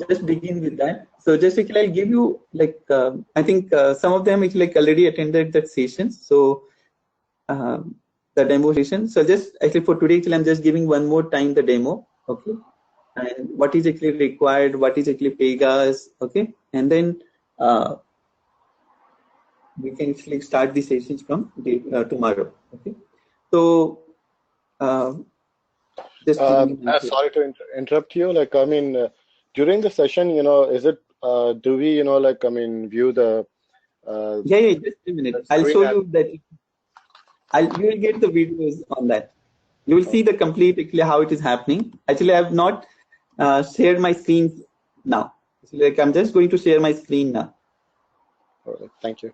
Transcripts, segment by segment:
just begin with that. So just actually I'll give you like I think some of them actually like already attended that session. So the demo session. So just actually for today actually I'm just giving one more time the demo. Okay. And what is actually required, what is actually Pegasus, okay, and then we can actually start the sessions from tomorrow. Okay. So just sorry to interrupt you. Like, I mean, during the session, is it, do we, like, I mean, view the yeah, just a minute. I'll show you that. You will get the videos on that. You will see the complete actually how it is happening. Actually, I have not shared my screen now. Actually, like I'm just going to share my screen now. All right, thank you.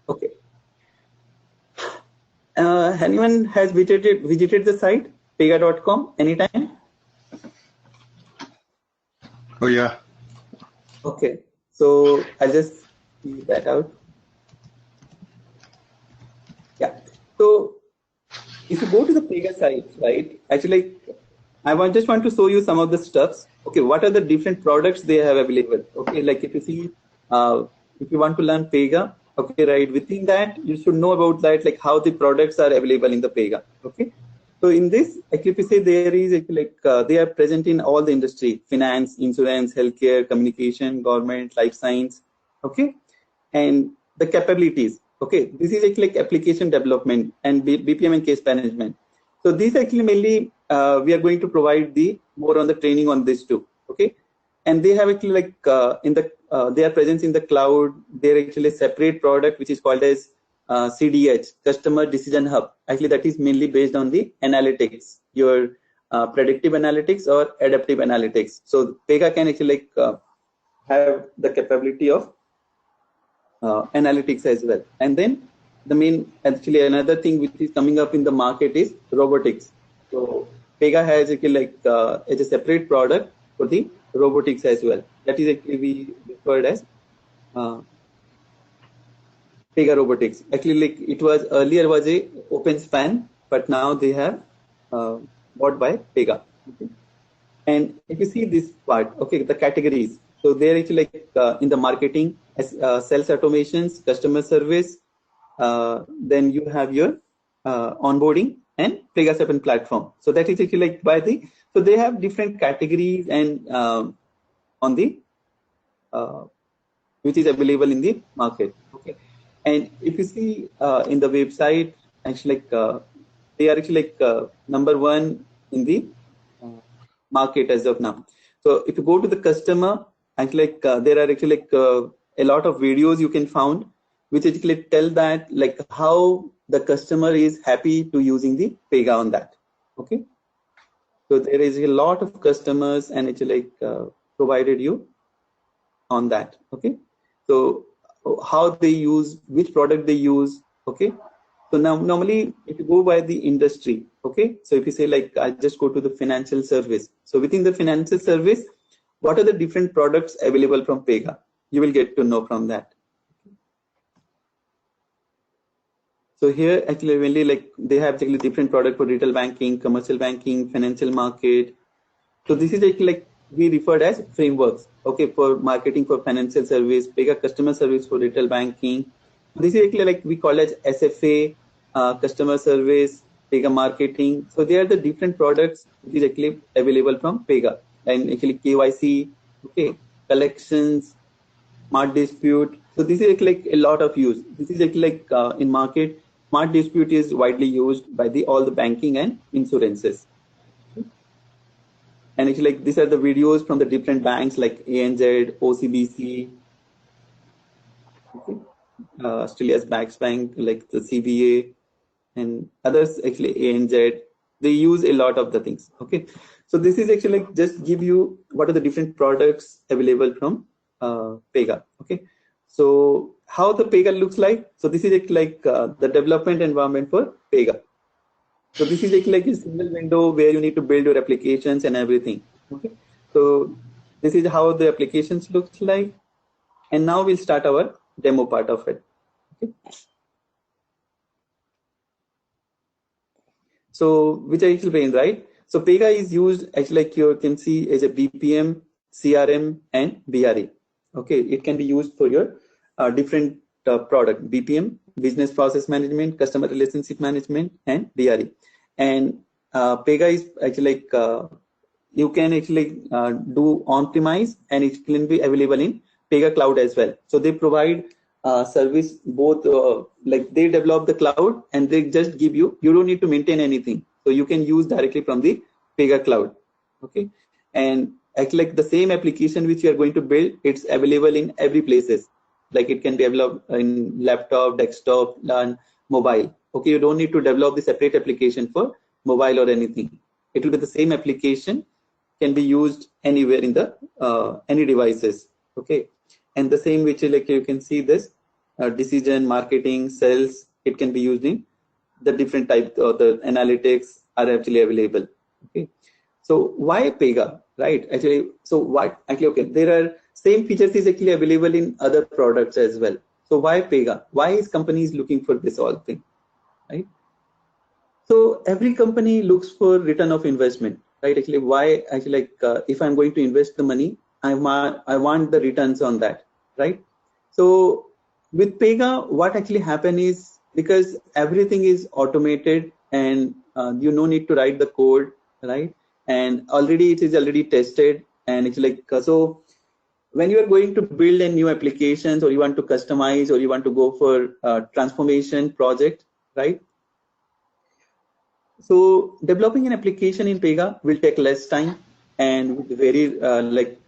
Okay. Anyone has visited the site pega.com anytime? Oh yeah. Okay. So I'll just leave that out. Yeah. So if you go to the Pega site, right? Actually, I just want to show you some of the stuffs. Okay, what are the different products they have available? Okay, like if you see, if you want to learn Pega, okay, right? Within that, you should know about that, like how the products are available in the Pega. Okay, so in this, actually, if you say there is like they are present in all the industry: finance, insurance, healthcare, communication, government, life science. Okay, and the capabilities. Okay, this is actually like application development and BPM and case management. So these actually mainly we are going to provide the more on the training on this too. Okay, and they have actually like in the their presence in the cloud. They're actually a separate product which is called as CDH, Customer Decision Hub. Actually, that is mainly based on the analytics, your predictive analytics or adaptive analytics. So Pega can actually like have the capability of analytics as well. And then the main, actually another thing which is coming up in the market is robotics. So Pega has actually like it's a separate product for the robotics as well. That is actually we referred as Pega Robotics. Actually, like it was earlier was a OpenSpan, but now they have bought by Pega. Okay. And if you see this part, okay, the categories. So they're actually like in the marketing, sales automations, customer service. Then you have your onboarding and Pega 7 platform. So that is actually like by the, so they have different categories and on the, which is available in the market. Okay. And if you see in the website, actually like they are actually like number one in the market as of now. So if you go to the customer, actually like there are actually like a lot of videos you can find which actually tell that like how the customer is happy to using the Pega on that. Okay. So there is a lot of customers and it's like provided you on that. Okay. So how they use, which product they use. Okay. So now normally if you go by the industry, okay, so if you say like I just go to the financial service, so within the financial service, what are the different products available from Pega? You will get to know from that. So here actually really like they have actually different product for retail banking, commercial banking, financial market. So this is actually like we referred as frameworks, okay, for marketing for financial service, Pega customer service for retail banking. This is actually like we call as SFA, customer service, Pega marketing. So they are the different products which is actually available from Pega, and actually KYC, okay, collections, smart dispute. So this is like a lot of use. This is actually like in market, smart dispute is widely used by the all the banking and insurances. And actually, like these are the videos from the different banks like ANZ, OCBC, okay, Australia's Bax Bank, like the CBA, and others. Actually, ANZ, they use a lot of the things. Okay, so this is actually like just give you what are the different products available from Pega. Okay, So how the Pega looks like? So this is like the development environment for Pega. So this is like a single window where you need to build your applications and everything. Okay. So this is how the applications looks like. And now we'll start our demo part of it. Okay. So which I explained, right? So Pega is used actually like you can see as a BPM, CRM, and BRE. Okay, it can be used for your different product: BPM, business process management, customer relationship management, and BRE. And Pega is actually like you can actually do on-premise, and it can be available in Pega Cloud as well. So they provide service both like they develop the cloud and they just give you don't need to maintain anything, so you can use directly from the Pega Cloud. Okay, and actually like the same application which you are going to build, it's available in every places. Like it can be developed in laptop, desktop, and mobile. Okay, you don't need to develop the separate application for mobile or anything. It will be the same application, can be used anywhere in the any devices. Okay, and the same which is like you can see this decision, marketing, sales, it can be used in the different type of the analytics are actually available. Okay, so why Pega, right? Actually, so what actually, okay, there are same features is actually available in other products as well. So why Pega? Why is companies looking for this all thing, right? So every company looks for return of investment, right? Actually, why actually like if I'm going to invest the money, I want the returns on that, right? So with Pega, what actually happen is because everything is automated and you no need to write the code, right? And already it is already tested, and it's like so when you are going to build a new applications or you want to customize or you want to go for transformation project, right? So developing an application in Pega will take less time and with very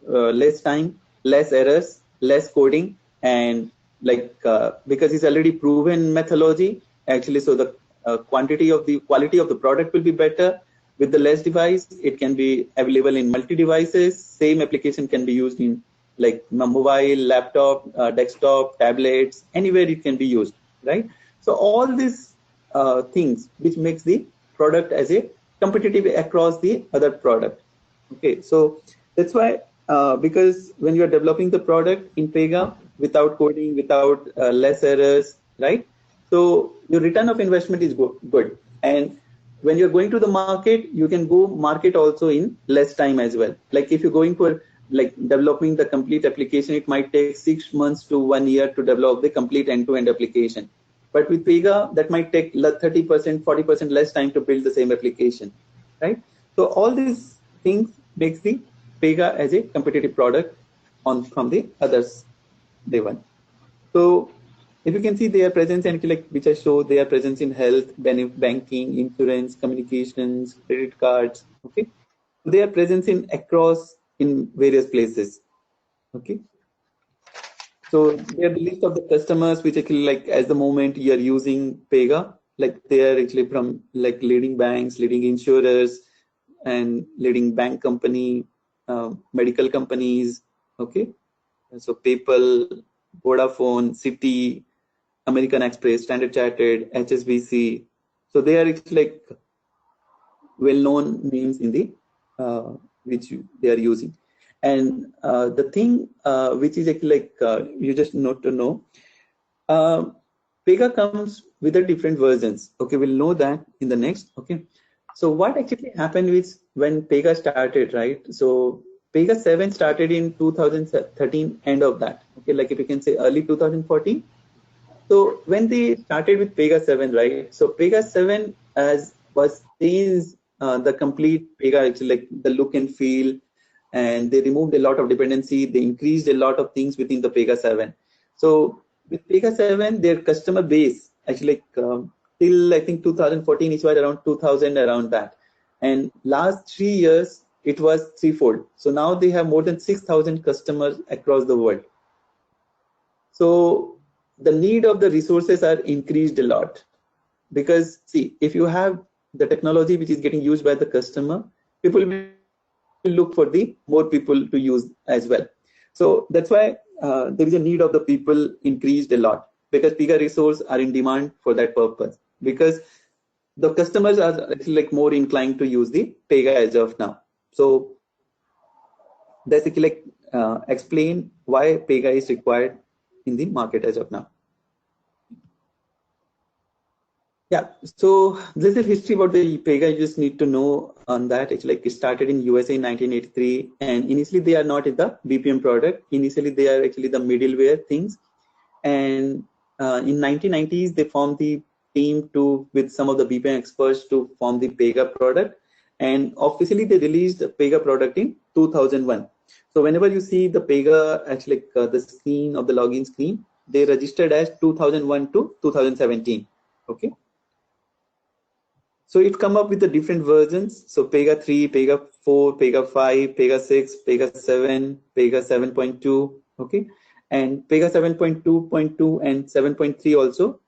less time, less errors, less coding, and because it's already proven methodology actually. So the quality of the product will be better. With the less device, it can be available in multi devices. Same application can be used in like mobile, laptop, desktop, tablets, anywhere it can be used, right? So all these things which makes the product as a competitive across the other product. Okay, so that's why because when you are developing the product in Pega without coding, without less errors, right? So your return of investment is good. And when you're going to the market, you can go market also in less time as well. Like if you're going for like developing the complete application, it might take 6 months to 1 year to develop the complete end-to-end application. But with Pega, that might take 30%, 40% less time to build the same application, right? So all these things makes the Pega as a competitive product on from the others day one. So if you can see their presence and like which I show their presence in health, banking, insurance, communications, credit cards. Okay, their presence in across in various places. Okay. So they are the list of the customers which actually like as the moment you are using Pega, like they are actually from like leading banks, leading insurers, and leading bank company, medical companies. Okay, so PayPal, Vodafone, Citi, American Express, Standard Chartered, HSBC. So they are actually like well-known names in the which they are using. And the thing which is actually like you just need to know, Pega comes with the different versions. Okay, we'll know that in the next. Okay, so what actually happened is when Pega started, right? So Pega 7 started in 2013, end of that. Okay, like if you can say early 2014. So when they started with Pega 7, right? So Pega 7 as was changed the complete Pega, actually like the look and feel, and they removed a lot of dependency. They increased a lot of things within the Pega 7. So with Pega 7, their customer base actually like till I think 2014 is right around 2000 around that, and last 3 years it was threefold. So now they have more than 6,000 customers across the world. So the need of the resources are increased a lot because see, if you have the technology which is getting used by the customer, people will look for the more people to use as well. So that's why there is a need of the people increased a lot, because Pega resources are in demand for that purpose, because the customers are actually like more inclined to use the Pega as of now. So that's actually like explain why Pega is required in the market as of now. Yeah, so this is history about the Pega. You just need to know on that. It's like it started in USA in 1983, and initially they are not in the BPM product. Initially they are actually the middleware things, and in 1990s they formed the team with some of the BPM experts to form the Pega product, and officially they released the Pega product in 2001. So whenever you see the Pega, actually the screen of the login screen, they registered as 2001 to 2017. Okay. So it come up with the different versions. So Pega 3, Pega 4, Pega 5, Pega 6, Pega 7, Pega 7.2. Okay. And Pega 7.2.2 and 7.3 also.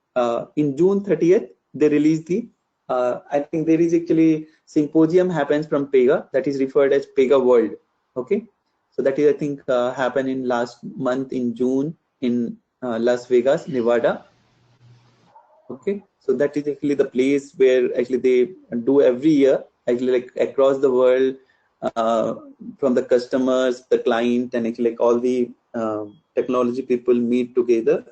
In June 30th, they released the, I think there is actually symposium happens from Pega that is referred as Pega World. Okay. So that is, I think, happened in last month in June in Las Vegas, Nevada. Okay, so that is actually the place where actually they do every year, actually like across the world, from the customers, the client, and actually like all the technology people meet together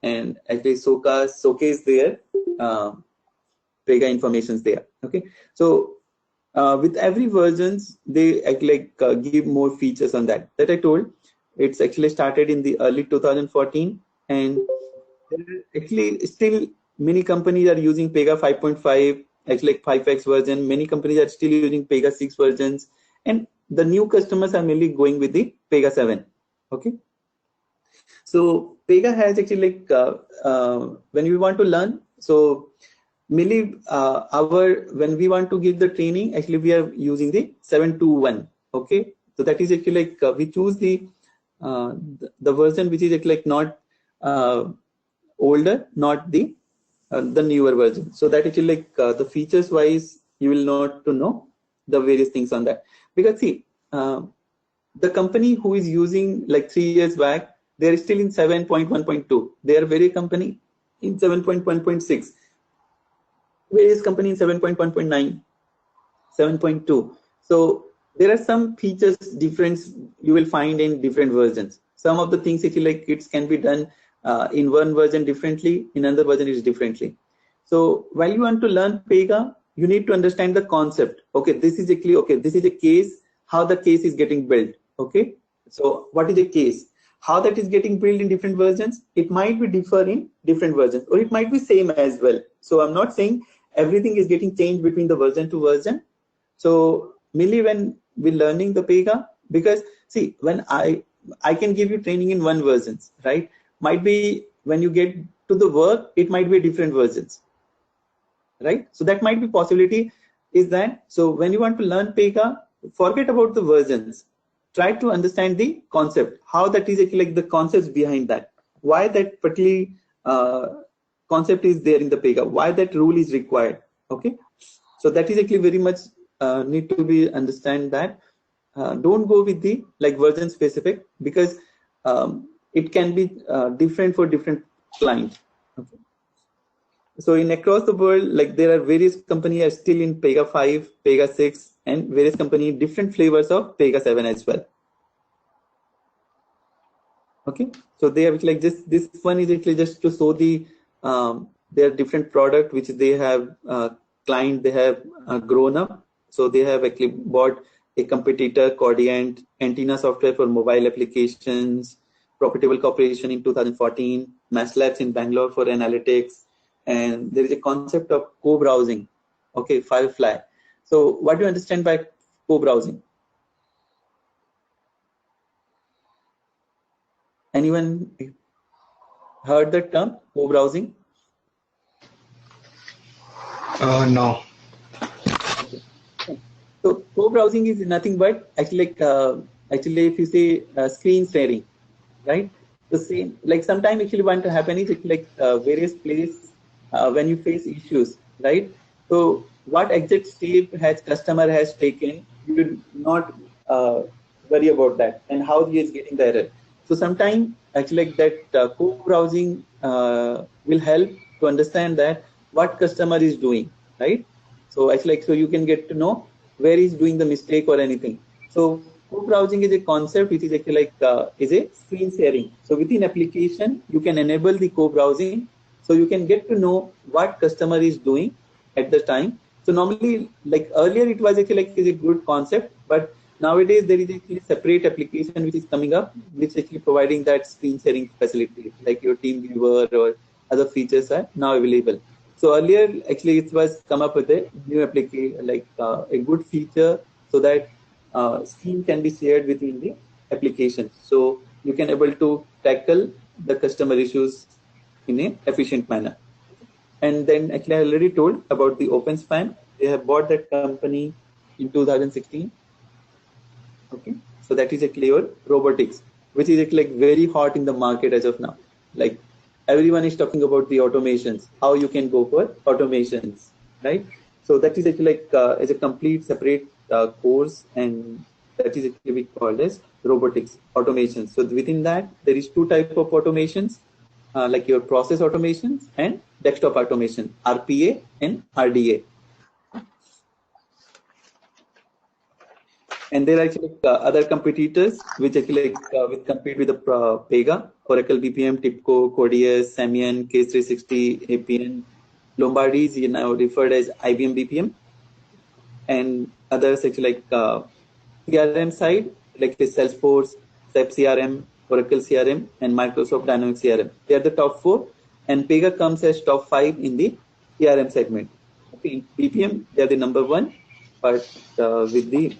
and actually showcase their Pega informations there. Okay, so with every versions, they actually like give more features on that. That I told, it's actually started in the early 2014, and actually still many companies are using Pega 5.5, actually like 5x version. Many companies are still using Pega 6 versions, and the new customers are mainly going with the Pega 7. Okay, so Pega has actually like when we want to learn, so mainly when we want to give the training, actually we are using the 721. Okay, so that is actually like we choose the version which is actually like not older, not the newer version. So that actually like the features wise, you will not to know the various things on that, because see, the company who is using like 3 years back, they are still in 7.1.2. They are very company in 7.1.6. Various company in 7.1.9, 7.2. So there are some features difference you will find in different versions. Some of the things actually like it can be done in one version differently, in another version is differently. So while you want to learn Pega, you need to understand the concept. Okay, this is actually, okay, this is a case, how the case is getting built. Okay, so what is a case? How that is getting built in different versions, it might be differ in different versions, or it might be same as well. So I'm not saying everything is getting changed between the version to version. So mainly when we're learning the Pega, because see, when I can give you training in one versions, right? Might be when you get to the work, it might be different versions, right? So that might be possibility is that. So when you want to learn Pega, forget about the versions. Try to understand the concept, how that is actually like the concepts behind that, why that particular concept is there in the Pega, why that rule is required. Okay, so that is actually very much need to be understand that. Don't go with the like version specific, because it can be different for different clients. Okay. So in across the world, like there are various companies are still in Pega 5, Pega 6, and various companies different flavors of Pega 7 as well. Okay, so they have like this one is actually just to show the their different product which they have client they have grown up. So they have actually bought a competitor, Cordient, Antenna Software for mobile applications, Profitable Corporation in 2014, Mass Labs in Bangalore for analytics, and there is a concept of co-browsing. Okay, Firefly. So what do you understand by co-browsing? Anyone heard the term co-browsing? No. So co-browsing is nothing but actually like actually if you say screen sharing, right? The same like sometimes actually want to happen is like various places when you face issues, right? So what exact step has customer has taken, you will not worry about that and how he is getting the error. So sometimes actually like that co-browsing will help to understand that what customer is doing, right? So actually like, so you can get to know where he's doing the mistake or anything. So co-browsing is a concept which is actually like is a screen sharing. So within application, you can enable the co-browsing, so you can get to know what customer is doing at the time. So normally, like earlier, it was actually like is a good concept, but nowadays there is actually a separate application which is coming up, which is actually providing that screen sharing facility, like your team viewer or other features are now available. So earlier, actually, it was come up with a new application, like a good feature, so that screen can be shared within the application. So you can able to tackle the customer issues in a efficient manner. And then actually I already told about the OpenSpan. They have bought that company in 2016. Okay, so that is actually your robotics, which is actually like very hot in the market as of now. Like everyone is talking about the automations, how you can go for automations, right? So that is actually like as a complete separate course, and that is actually called as robotics automations. So within that, there is two types of automations, like your process automations and desktop automation, RPA and RDA. And there are actually other competitors which actually which compete with the Pega, Oracle BPM, TIBCO, Codius, Samian, Case360, APN, Lombardi is now referred as IBM BPM, and others actually like CRM side, like Salesforce, SAP CRM, Oracle CRM, and Microsoft Dynamics CRM. They are the top four, and Pega comes as top 5 in the CRM segment. Okay, in BPM, they are the number 1, but with the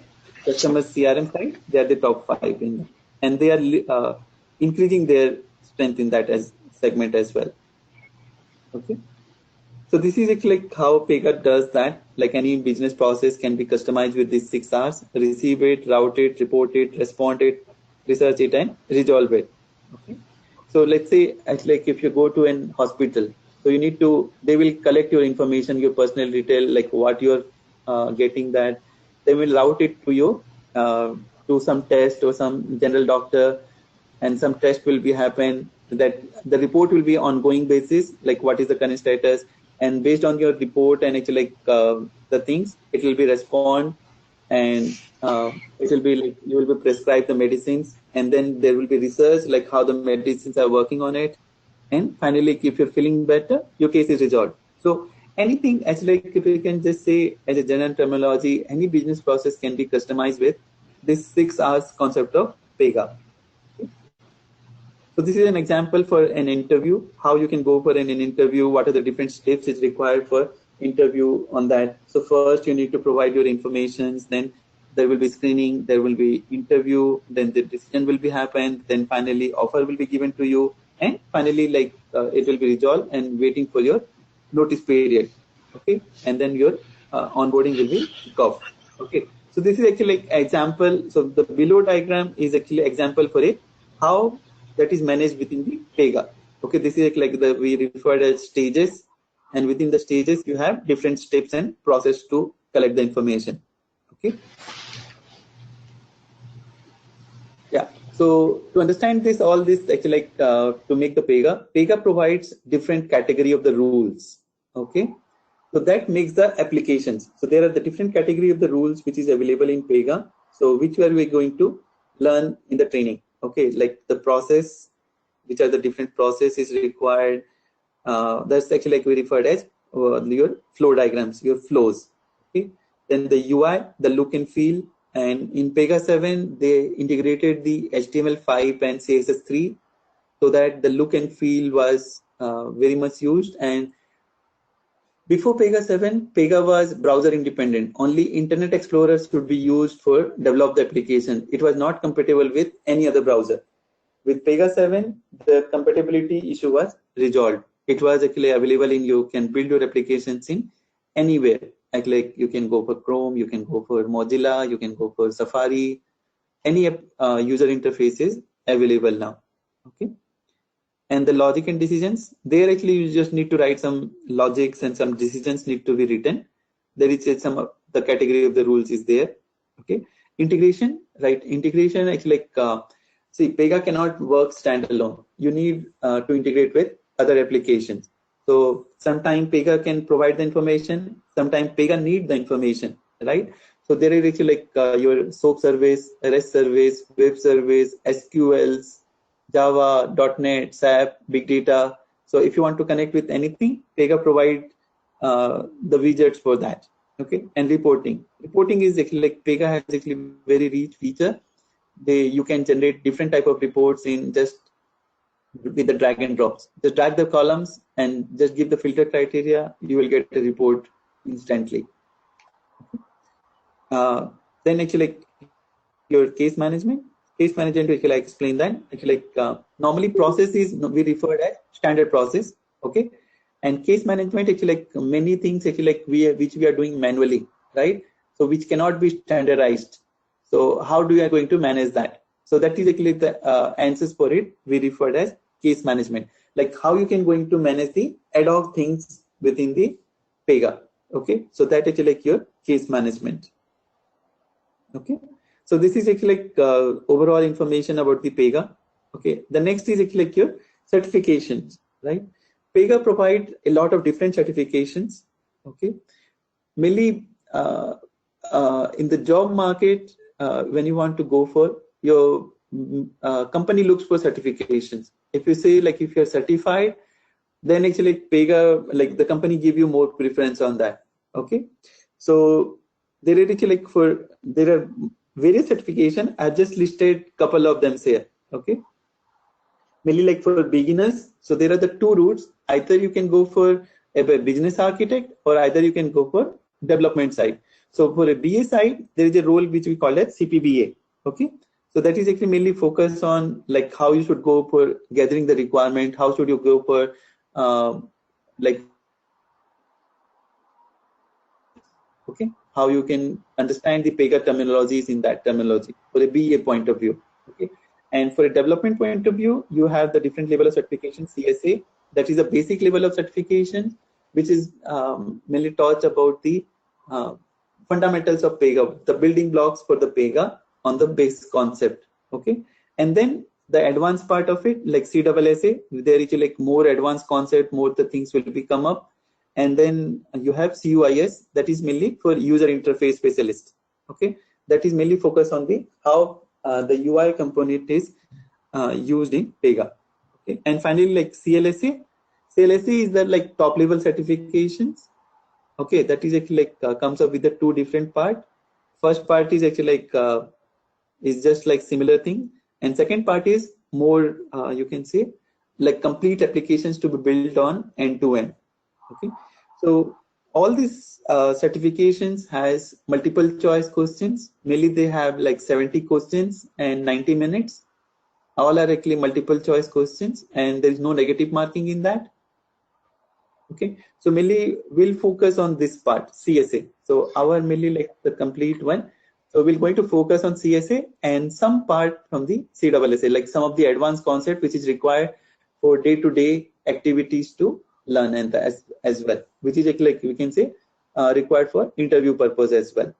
customer CRM side, they are the top 5 in, and they are increasing their strength in that as segment as well. Okay. So this is actually like how Pega does that. Like any business process can be customized with these 6 R's: receive it, route it, report it, respond it, research it, and resolve it. Okay. So let's say actually like if you go to an hospital, so you need to, they will collect your information, your personal detail, like what you're getting that. They will route it to you to some test or some general doctor, and some test will be happen, that the report will be ongoing basis, like what is the current status, and based on your report and actually like the things, it will be respond, and it will be like you will be prescribed the medicines, and then there will be research like how the medicines are working on it, and finally if you're feeling better, your case is resolved. So anything actually, like if you can just say as a general terminology, any business process can be customized with this 6 R's concept of Pega. So this is an example for an interview, how you can go for an interview, what are the different steps is required for interview on that. So first you need to provide your information, then there will be screening, there will be interview, then the decision will be happened, then finally offer will be given to you, and finally like it will be resolved and waiting for your notice period. Okay, and then your onboarding will be kick off. Okay, so this is actually like example. So the below diagram is actually example for it, how that is managed within the Pega. Okay, this is like the we referred as stages, and within the stages you have different steps and process to collect the information. Okay. Yeah. So to understand this, all this actually like to make the Pega provides different category of the rules. Okay. So that makes the applications. So there are the different category of the rules which is available in Pega. So which were we going to learn in the training? Okay, like the process, which are the different processes required. That's actually like we referred as your flow diagrams, your flows. Okay, then the UI, the look and feel, and in Pega 7 they integrated the HTML5 and CSS3, so that the look and feel was very much used. And before Pega 7, Pega was browser independent. Only Internet Explorer could be used for develop the application. It was not compatible with any other browser. With Pega 7, the compatibility issue was resolved. It was actually available in, you can build your applications in anywhere. Like you can go for Chrome, you can go for Mozilla, you can go for Safari. Any user interface is available now. Okay. And the logic and decisions, there actually you just need to write some logics and some decisions need to be written. There is some of the category of the rules is there. Okay. Integration, right? Integration actually see, Pega cannot work standalone. You need to integrate with other applications. So sometimes Pega can provide the information, sometimes Pega need the information, right? So there is actually your SOAP service, REST service, web service, SQLs, Java, .NET, SAP, big data. So if you want to connect with anything, Pega provide the widgets for that. Okay, and reporting. Reporting is actually Pega has actually very rich feature. You can generate different type of reports in just with the drag and drops. Just drag the columns and just give the filter criteria. You will get a report instantly. Then actually your case management. Case management, actually I explain that. Actually normally process is we referred as standard process. Okay, and case management actually many things actually which we are doing manually, right? So which cannot be standardized. So how do we are going to manage that? So that is actually the answers for it. We referred as case management, like how you can going to manage the ad hoc things within the Pega. Okay, so that actually your case management. Okay, so this is actually overall information about the Pega. Okay, the next is actually your certifications, right? Pega provide a lot of different certifications. Okay, mainly in the job market, when you want to go for your company looks for certifications. If you say if you're certified, then actually Pega, the company give you more preference on that. Okay, so there are actually there are various certification. I just listed couple of them here. Okay, mainly for beginners. So there are the two routes. Either you can go for a business architect, or either you can go for development side. So for a BA side, there is a role which we call as CPBA. Okay, so that is actually mainly focused on how you should go for gathering the requirement, how should you go for okay, how you can understand the Pega terminologies in that terminology for a BA point of view. Okay, and for a development point of view, you have the different level of certification. CSA, that is a basic level of certification, which is mainly taught about the fundamentals of Pega, the building blocks for the Pega on the base concept. Okay, and then the advanced part of it, like CSSA, there is more advanced concept, more the things will be come up. And then you have CUIS, that is mainly for user interface specialist. Okay, that is mainly focused on the how the UI component is used in Pega. Okay, and finally CLSA. CLSA is the top level certifications. Okay, that is actually comes up with the two different part. First part is actually is just similar thing, and second part is more you can say complete applications to be built on end to end. Okay, so all these certifications has multiple choice questions. Mainly they have 70 questions and 90 minutes. All are actually multiple choice questions, and there is no negative marking in that. Okay, so mainly we'll focus on this part, CSA. So our mainly the complete one. So we're going to focus on CSA and some part from the CSSA, some of the advanced concept which is required for day-to-day activities to learn, and as well, which is we can say required for interview purpose as well.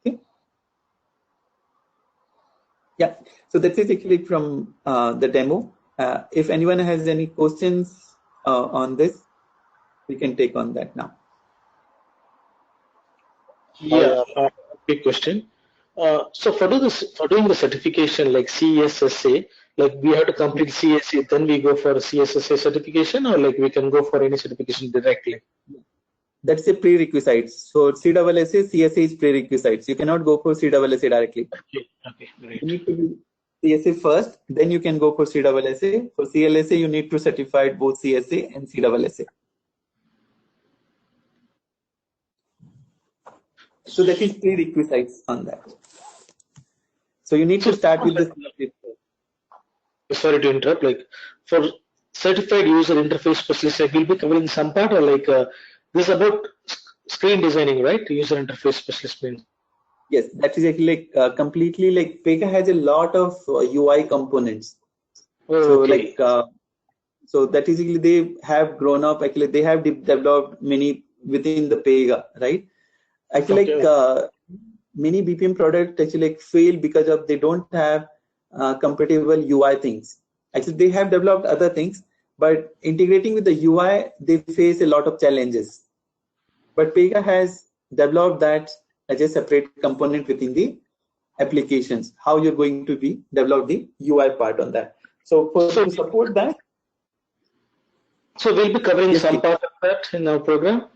Okay, yeah, so that is actually from the demo. If anyone has any questions on this, we can take on that now. Yeah, big question. So for doing the certification CSSA, we have to complete CSA, then we go for CSSA certification, or we can go for any certification directly? That's a prerequisite. So CSSA, CSA is prerequisites. You cannot go for CSSA directly. Okay, great. You need to do CSA first, then you can go for CSSA. For CLSA, you need to certify both CSA and CSSA. So that is prerequisites on that. So you need to start with the. Sorry to interrupt. For certified user interface specialist, we'll be covering some part, or this is about screen designing, right? User interface specialist means. Yes, that is actually completely Pega has a lot of UI components. Okay. So so that is actually they have grown up. Actually, they have developed many within the Pega, right? Actually, many BPM products actually like fail because of they don't have compatible UI things. Actually, they have developed other things, but integrating with the UI, they face a lot of challenges. But Pega has developed that as a separate component within the applications. How you're going to be develop the UI part on that. So to support that. So we'll be covering some part of that in our program.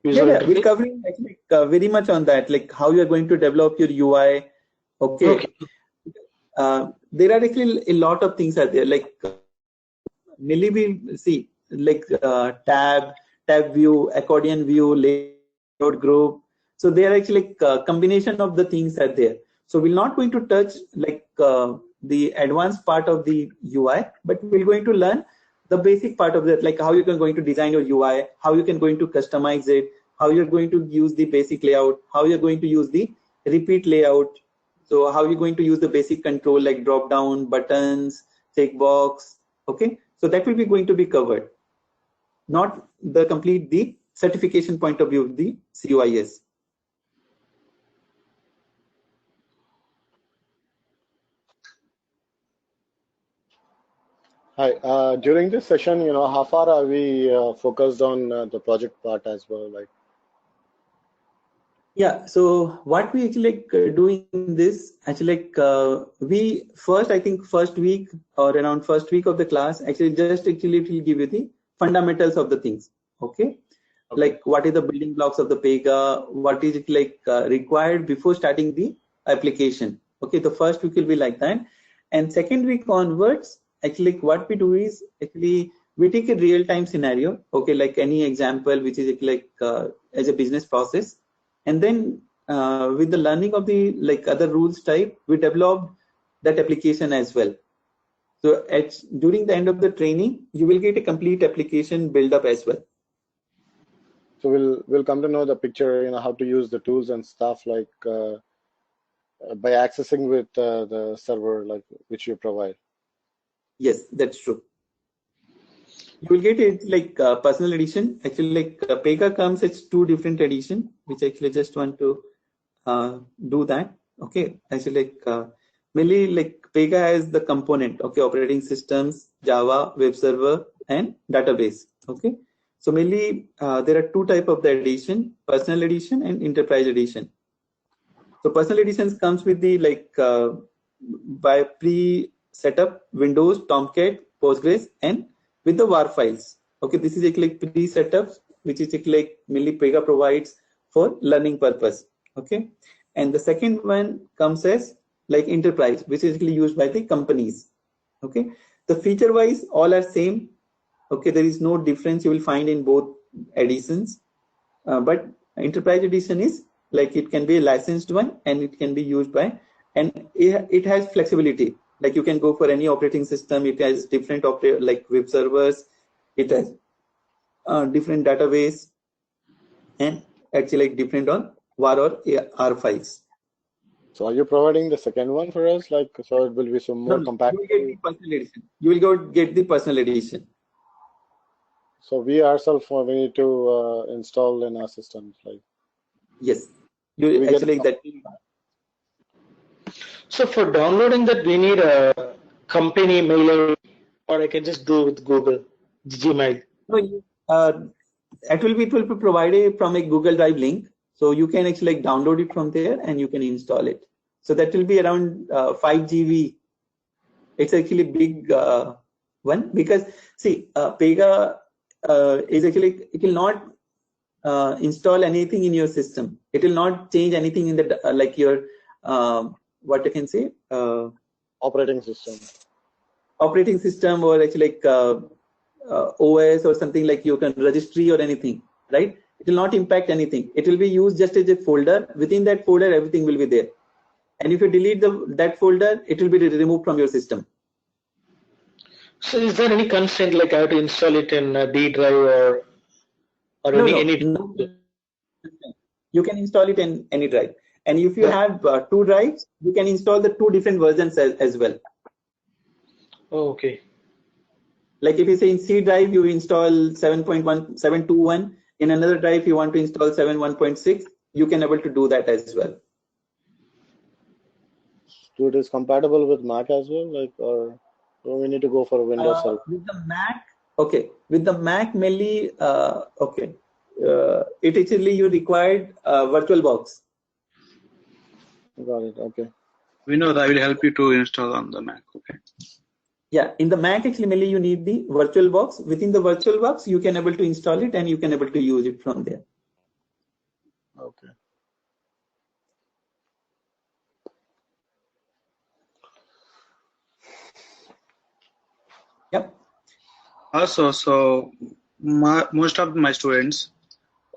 Yeah, we're covering actually very much on that, like how you're going to develop your UI. Okay. There are actually a lot of things out there, like mainly we see like tab view, accordion view, layout group. So they are actually a combination of the things that there. So we're not going to touch like the advanced part of the UI, but we're going to learn the basic part of that, like how you're going to design your UI, how you can going to customize it, how you're going to use the basic layout, how you're going to use the repeat layout. So how you're going to use the basic control like drop down, buttons, checkbox. Okay, so that will be going to be covered, not the complete the certification point of view of the CUIS. Hi. During this session, how far are we focused on the project part as well? Like. Yeah. So what we actually like doing this actually like we first, I think first week or around first week of the class actually just actually it will give you the fundamentals of the things. Okay. Like what is the building blocks of the Pega? What is it like required before starting the application? Okay. The first week will be like that, and second week onwards. Actually, what we do is actually we take a real-time scenario, okay, like any example which is like as a business process, and then with the learning of the like other rules type, we developed that application as well. So during the end of the training, you will get a complete application build up as well. So we'll come to know the picture, how to use the tools and stuff like by accessing with the server like which you provide. Yes, that's true. You will get it like personal edition. Actually, like Pega comes, it's 2 different edition, which actually just want to do that. Okay, actually like mainly like Pega has the component. Okay, operating systems, Java, web server, and database. Okay, so mainly there are 2 type of the edition: personal edition and enterprise edition. So personal editions comes with the like by pre-setup Windows, Tomcat, Postgres, and with the WAR files. Okay, this is like pre-setups, which is like mainly Pega provides for learning purpose. Okay, and the second one comes as like enterprise, which is used by the companies. Okay, the feature wise all are same. Okay, there is no difference you will find in both editions, but enterprise edition is like it can be a licensed one and it can be used by, and it has flexibility. Like you can go for any operating system. It has different like web servers. It has different database, and actually like different on WAR or AR files. So are you providing the second one for us? Like, so it will be some more compatible. You will get the personal edition. You will go get the personal edition. So we ourselves we need to install in our systems, like. Yes, you actually like that. So for downloading that, we need a company mailer, or I can just do with Google Gmail. No, it will be provided from a Google Drive link, so you can actually like download it from there and you can install it. So that will be around 5 GB. It's actually big one, because see, Pega is actually it will not install anything in your system. It will not change anything in the like your what you can say operating system, or actually like OS or something like you can registry or anything, right? It will not impact anything. It will be used just as a folder. Within that folder, everything will be there. And if you delete that folder, it will be removed from your system. So is there any constraint like I have to install it in D drive or any? No. You can install it in any drive. And if you have 2 drives, you can install the 2 different versions as well. Oh, okay. Like if you say in C drive, you install 7.1721. In another drive, you want to install 7.1.6, you can able to do that as well. So it is compatible with Mac as well, like, or do we need to go for a Windows server? With the Mac, okay, with the Mac mainly, okay, it actually you required VirtualBox. Got it. Okay. Vinod, I will help you to install on the Mac. Okay. Yeah, in the Mac actually mainly you need the VirtualBox. Within the VirtualBox, you can able to install it and you can able to use it from there. Okay. Yep. Also, so most of my students,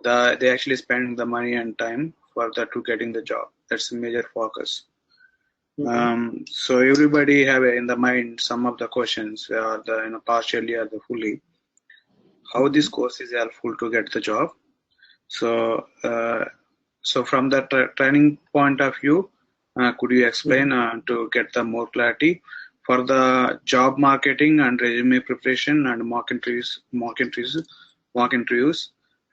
they actually spend the money and time for that to getting the job. That's the major focus. So everybody have in the mind some of the questions, the partially or the fully, how this course is helpful to get the job. So so from that training point of view, could you explain to get the more clarity for the job marketing and resume preparation and mock interviews?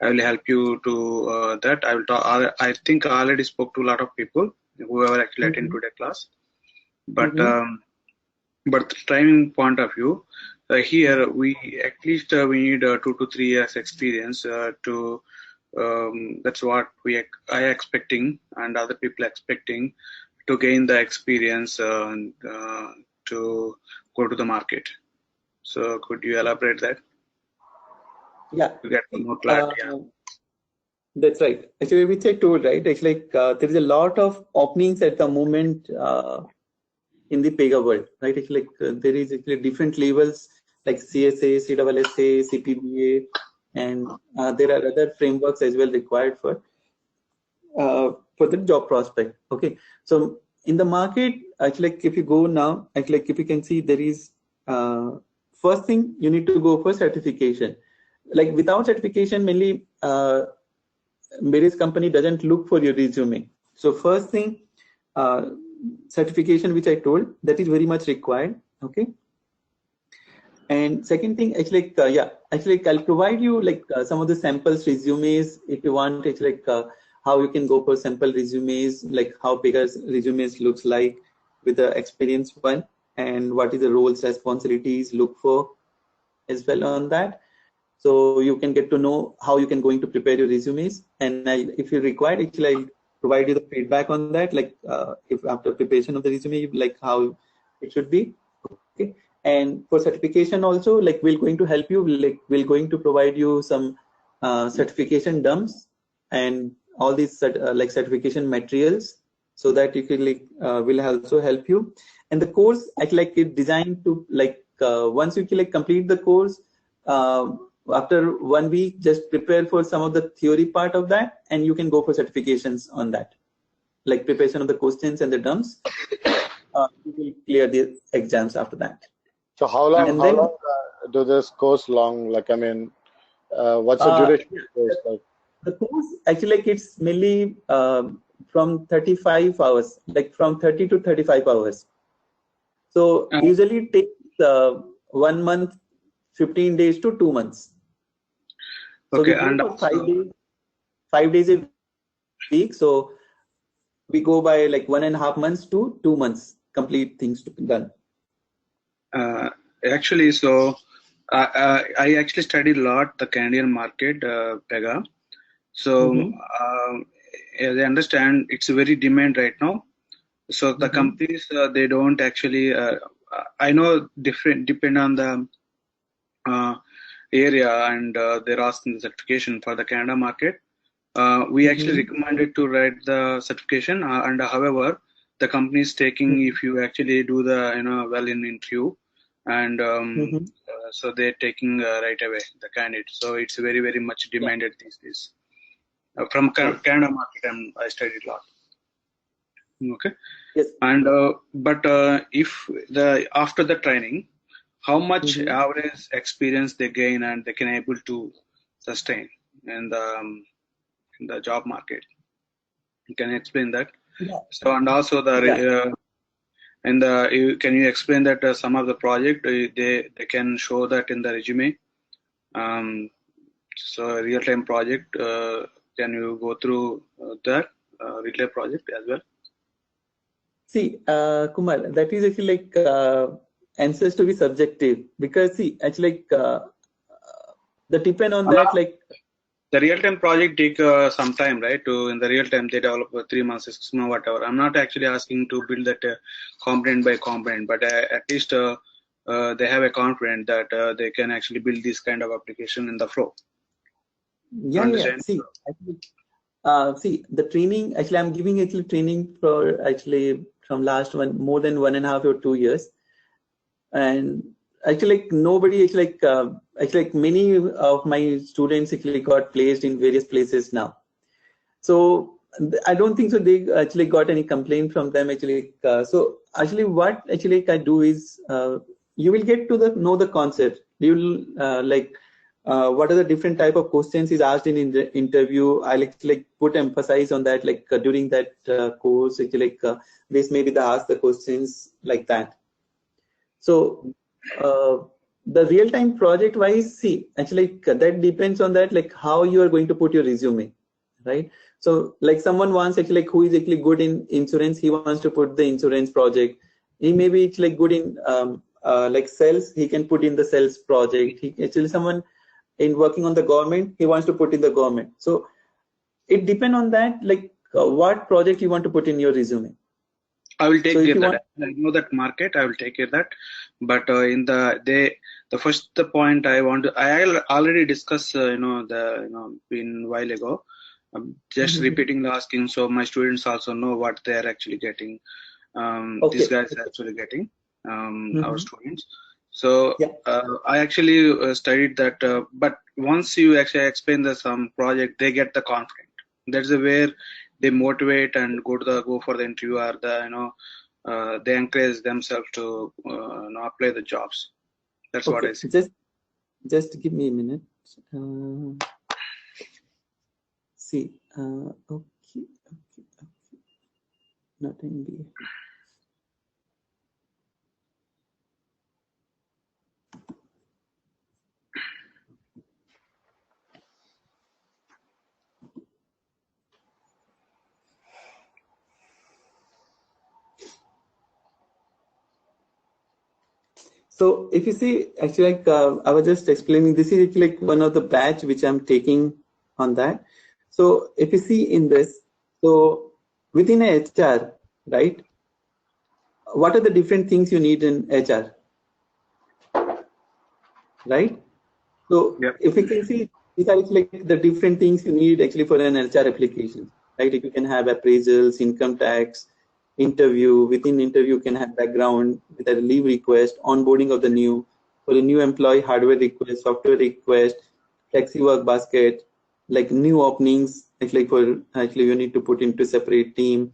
I will help you to that. I will talk. I think I already spoke to a lot of people who have actually attended today class. But but the training point of view, here we at least we need 2 to 3 years experience to. That's what I expecting and other people expecting to gain the experience to go to the market. So could you elaborate that? Yeah. To get more clarity. That's right. Actually, which I told, right? It's like there is a lot of openings at the moment in the Pega world, right? It's like there is actually different levels like CSA, CSSA, CPBA, and there are other frameworks as well required for the job prospect. Okay, so in the market, actually, like if you go now, actually, like if you can see, there is first thing you need to go for certification. Like without certification, mainly various company doesn't look for your resume. So first thing, certification, which I told, that is very much required. Okay. And second thing, actually, actually, I'll provide you like some of the samples resumes if you want. It's like how you can go for sample resumes, like how Pega's resumes looks like with the experienced one, and what is the roles, responsibilities look for as well on that. So you can get to know how you can going to prepare your resumes, and if you require, actually, I'll provide you the feedback on that. Like if after preparation of the resume, like how it should be. Okay. And for certification also, like we're going to help you, like we're going to provide you some certification dumps and all these like certification materials, so that you can like will also help you. And the course, like it designed to like once you like complete the course, after 1 week, just prepare for some of the theory part of that, and you can go for certifications on that, like preparation of the questions and the dumps. You will clear the exams after that. So how long do this course long? Like, I mean, what's the duration of the course like? The course actually, like it's mainly from 35 hours, like from 30 to 35 hours. So usually it takes 1 month, 15 days to 2 months. So okay, we go and for 5 days a week. So we go by like 1.5 months to 2 months, complete things to be done. Actually, so I actually studied a lot the Canadian market, Pega. So as I understand, it's a very demand right now. So the companies they don't actually. I know depend on the area, and they're asking the certification for the Canada market. We actually recommended to write the certification, and however, the company is taking if you actually do the well in interview, and so they're taking right away the candidate. So it's very very much demanded these days. From Canada market, I studied a lot. Okay. Yes. And but if after the training, how much average experience they gain and they can able to sustain in the job market? Can you explain that? Yeah. So and also can you explain that some of the project they can show that in the resume? So real time project, can you go through that real time project as well? See, Kumar, that is actually answers to be subjective, because see, actually the depend on that, the real-time project take some time, right? To in the real time they develop 3 months, 6 months, whatever. I'm not actually asking to build that component by component, but at least they have a confidence that they can actually build this kind of application in the flow. Yeah. Understand? See, actually, see the training. Actually, I'm giving actually training for actually from last more than 1.5 or 2 years, and actually nobody actually many of my students actually got placed in various places now. So I don't think so they actually got any complaint from them actually. So actually what actually I do is you will get to know the concept. You will what are the different type of questions is asked in the interview. I put emphasis on that during that course actually this may be the ask the questions like that. So the real-time project wise, see, actually that depends on that, how you are going to put your resume, right? So someone wants actually who is actually good in insurance, he wants to put the insurance project. He may be actually good in sales, he can put in the sales project. He actually someone in working on the government, he wants to put in the government. So it depends on that, what project you want to put in your resume. I will take care of that. I know that market. I will take care of that. But in the first point I already discussed been a while ago. Just repeating the asking, so my students also know what they are actually getting. These guys are actually getting our students. So I actually studied that. But once you actually explain some project, they get the confidence. That's where they motivate and go for the interview, or they encourage themselves to apply the jobs. That's what I see. Just give me a minute. See, okay. Nothing be. So if you see, actually, I was just explaining, this is actually one of the batch which I'm taking on that. So if you see in this, so within a HR, right? What are the different things you need in HR? Right? So if you can see, these are the different things you need actually for an HR application, right? You can have appraisals, income tax, interview. Within interview, you can have background with a leave request, onboarding of the new, for a new employee, hardware request, software request, flexi work basket, new openings, you need to put into separate team,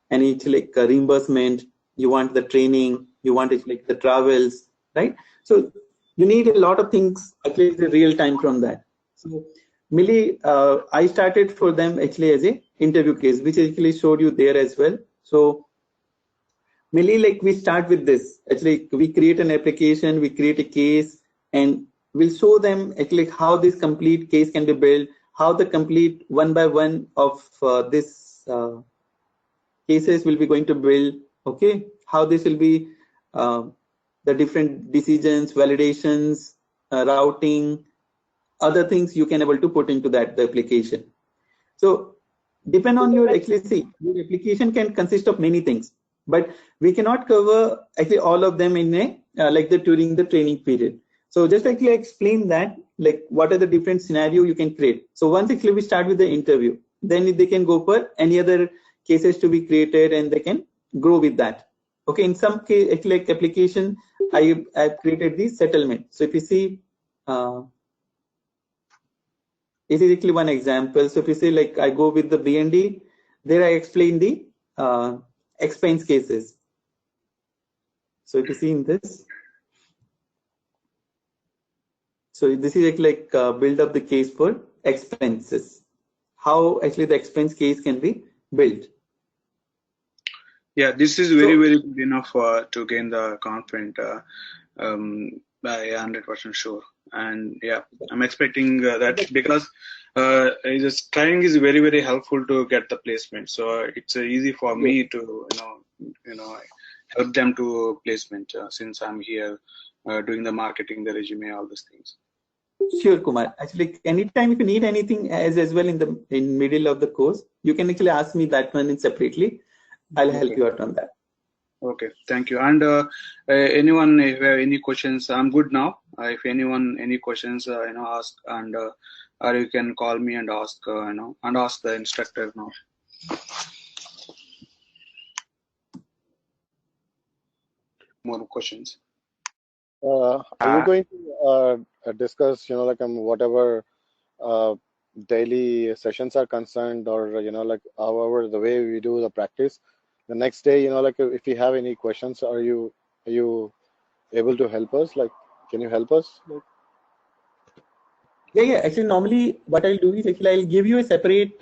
and it's a reimbursement. You want the training, you want the travels, right? So you need a lot of things actually the real time from that. So mainly I started for them actually as a interview case, which actually showed you there as well. So mainly we start with this. Actually, we create an application, we create a case, and we'll show them actually how this complete case can be built, how the complete one by one of this cases will be going to build. Okay, how this will be the different decisions, validations, routing, other things you can able to put into the application. So depend on your your application can consist of many things, but we cannot cover actually all of them in a during the training period. So just explain that what are the different scenario you can create. So once actually we start with the interview, then they can go for any other cases to be created and they can grow with that. Okay, in some case application I created the settlement. So if you see this is actually one example. So if you say I go with the BND, there I explain the expense cases. So if you see in this, so this is build up the case for expenses. How actually the expense case can be built. Yeah, this is very good enough to gain the confidence. By 100% sure, and yeah, I'm expecting that because this training is very helpful to get the placement. So it's easy for me to help them to placement since I'm here doing the marketing, the resume, all these things. Sure, Kumar. Actually, anytime if you need anything as well in middle of the course, you can actually ask me that one separately. I'll help you out on that. Okay, thank you. And anyone, if you have any questions, I'm good now. If anyone any questions, ask, and or you can call me and ask, and ask the instructor now. More questions. Are you going to discuss, whatever daily sessions are concerned, or however the way we do the practice? The next day, if you have any questions, are you able to help us? Can you help us? Yeah. Actually, normally what I'll do is actually I'll give you a separate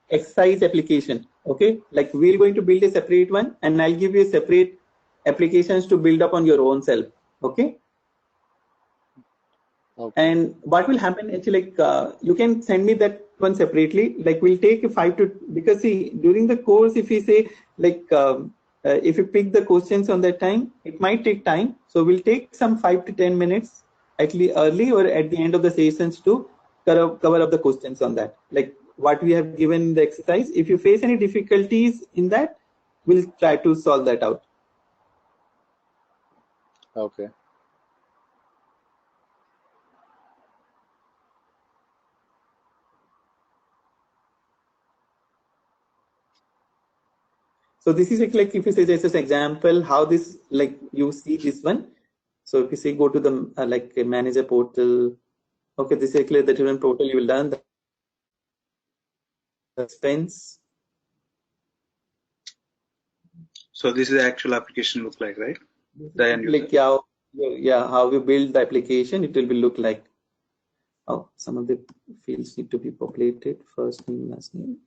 exercise application. Okay, like we're going to build a separate one, and I'll give you a separate applications to build up on your own self. Okay. And what will happen actually, you can send me that one separately. Like we'll take because see, during the course, if we say if you pick the questions on that time, it might take time. So we'll take some 5 to 10 minutes actually early or at the end of the sessions to cover up the questions on that. Like what we have given in the exercise. If you face any difficulties in that, we'll try to solve that out. Okay. So this is like if you say this is an example how this you see this one. So if you say go to the a manager portal, okay, this is actually the different portal you will learn the expense. So this is the actual application look like, right? How we build the application, it will be look like. Oh, some of the fields need to be populated. First name, last name.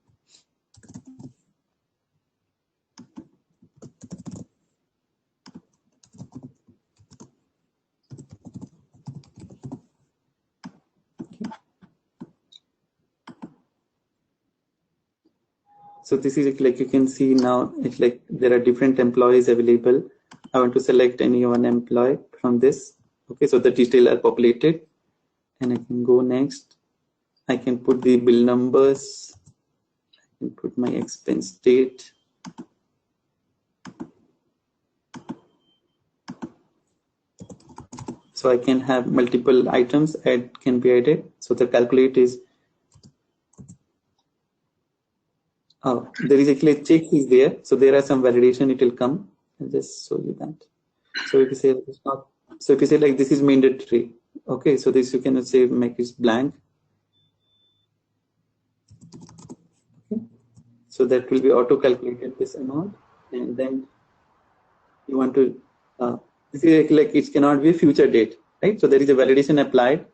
So this is like you can see now, it's like there are different employees available. I want to select any one employee from this. Okay, so the details are populated, and I can go next. I can put the bill numbers. I can put my expense date. So I can have multiple items can be added. So the calculate is. Oh, there is actually a check is there. So there are some validation. It will come. I'll just show you that. So if you say it's not, so if you say like this is mandatory, okay. So this you can say make it blank. Okay. So that will be auto calculated this amount, and then you want to. This is like it cannot be a future date, right? So there is a validation applied.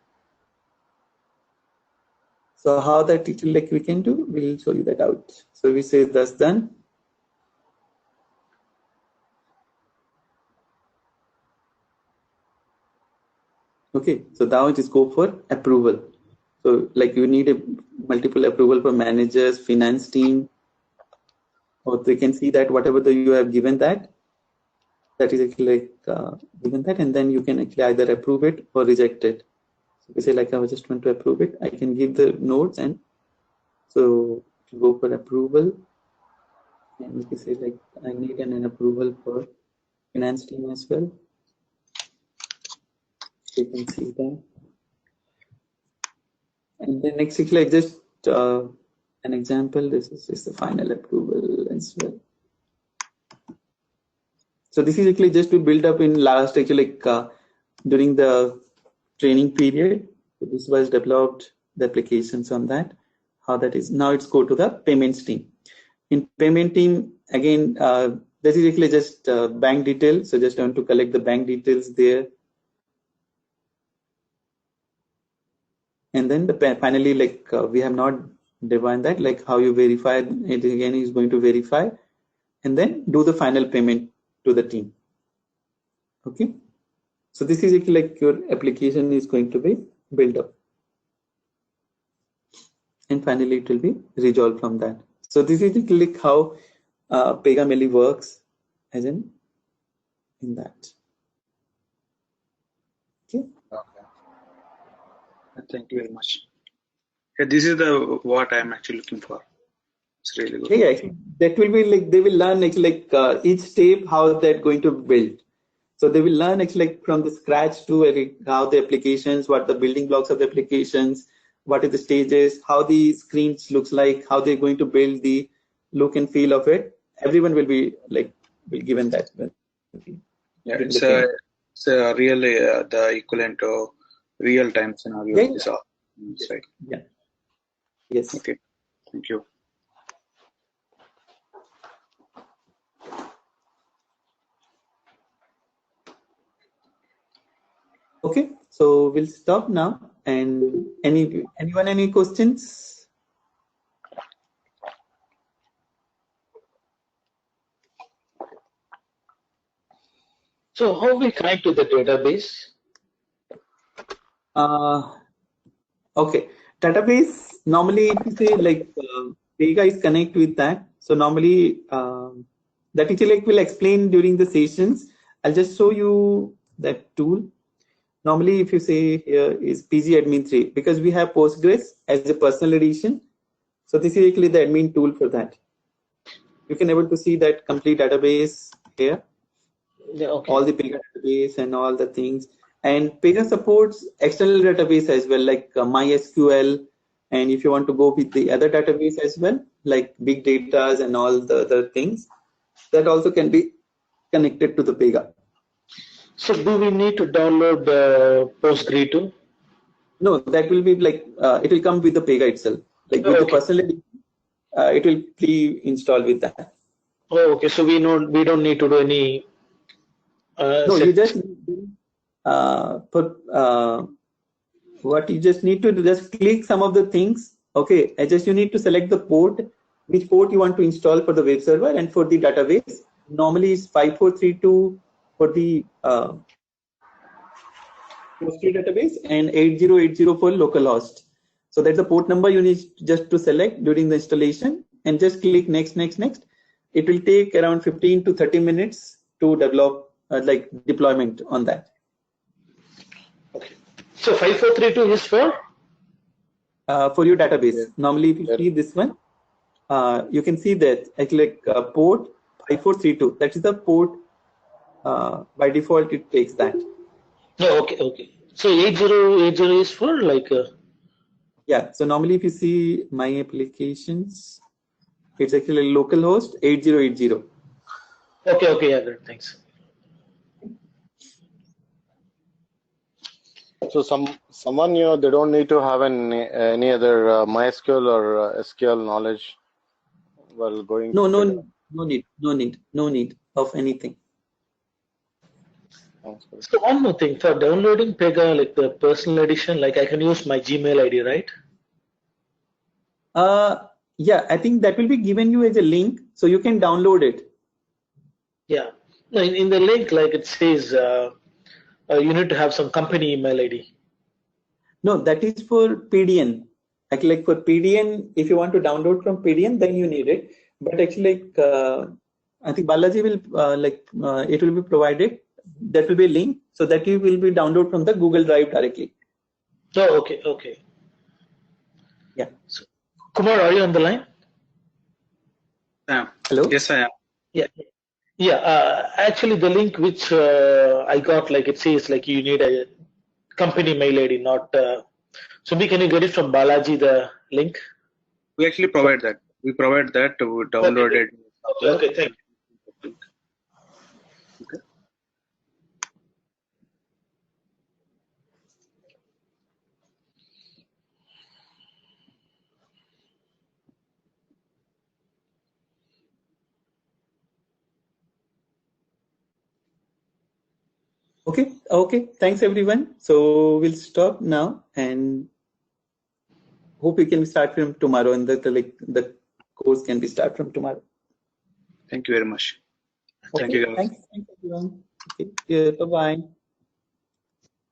So how that it will we can do, we'll show you that out. So we say that's done. Okay, so now it is go for approval. So you need a multiple approval for managers, finance team, or they can see that whatever you have given that is actually given that, and then you can actually either approve it or reject it. So we say I just want to approve it. I can give the notes, and so go for approval, and we can say I need an approval for finance team as well. So you can see that, and then next just an example. This is just the final approval as well. So this is actually just to build up in last during the training period. So this was developed the applications on that. How that is now it's go to the payments team. In payment team again, this is actually just bank details. So just want to collect the bank details there, and then finally we have not defined that how you verify it again is going to verify, and then do the final payment to the team. Okay, so this is your application is going to be built up, and finally it will be resolved from that. So this is how Pega Melee works. as in that. Okay. Thank you very much. Yeah, this is the what I'm actually looking for. It's really good. Yeah, actually, that will be like they will learn like each step how they're going to build. So they will learn actually like from the scratch to how the applications, what the building blocks of the applications, what are the stages, how the screens looks like, how they're going to build the look and feel of it. Everyone will be given that. Yeah, it's a really the equivalent of real time scenario. Yeah. Is all. Right. Yeah. Yes. Okay. Thank you. Okay, so we'll stop now. And anyone any questions? So how we connect to the database? Okay, database normally if you say like Pega is connect with that. So normally that actually will explain during the sessions. I'll just show you that tool. Normally, if you say here is PG Admin 3, because we have Postgres as a personal edition. So this is actually the admin tool for that. You can able to see that complete database here. Yeah, okay. All the Pega database and all the things. And Pega supports external database as well, like MySQL. And if you want to go with the other database as well, like big data and all the other things, that also can be connected to the Pega. So do we need to download Postgre too? No, that will be like it will come with the Pega itself. Like with the personal edition, it will pre-install with that. Oh, okay. So we don't need to do any. No, you just put what you just need to do. Just click some of the things. Okay, and just you need to select the port, which port you want to install for the web server and for the database. Normally, it's 5432 for the Postgre database and 8080 for localhost. So that's the port number you need just to select during the installation and just click next. It will take around 15 to 30 minutes to develop like deployment on that. Okay. So 5432 is for your database. Normally, if you see this one, you can see that actually port 5432. That is the port. By default, it takes that. Oh, okay. So 8080 is for like. Yeah. So normally, if you see my applications, it's actually localhost 8080. Okay. Yeah, good. Thanks. So someone they don't need to have any other MySQL or SQL knowledge while going. No need of anything. So one more thing, for downloading Pega, like the personal edition, like I can use my Gmail ID, right? Yeah, I think that will be given you as a link, so you can download it. Yeah. No, in the link, like it says, you need to have some company email ID. No, that is for PDN. Actually, like for PDN, if you want to download from PDN, then you need it. But actually, I think Balaji will it will be provided. That will be a link, so that you will be download from the Google Drive directly. Oh, okay. Yeah. So, Kumar, are you on the line? Hello. Yes, I am. Yeah. Actually, the link which I got, like it says, like you need a company mail ID, not. So, can you get it from Balaji, the link? We actually provide that. We provide that to download it. Okay. Thank you. Okay. Thanks everyone. So we'll stop now and hope we can start from tomorrow, and the course can be start from tomorrow. Thank you very much. Okay. Thank you guys. Thanks everyone. Okay. Yeah, bye-bye.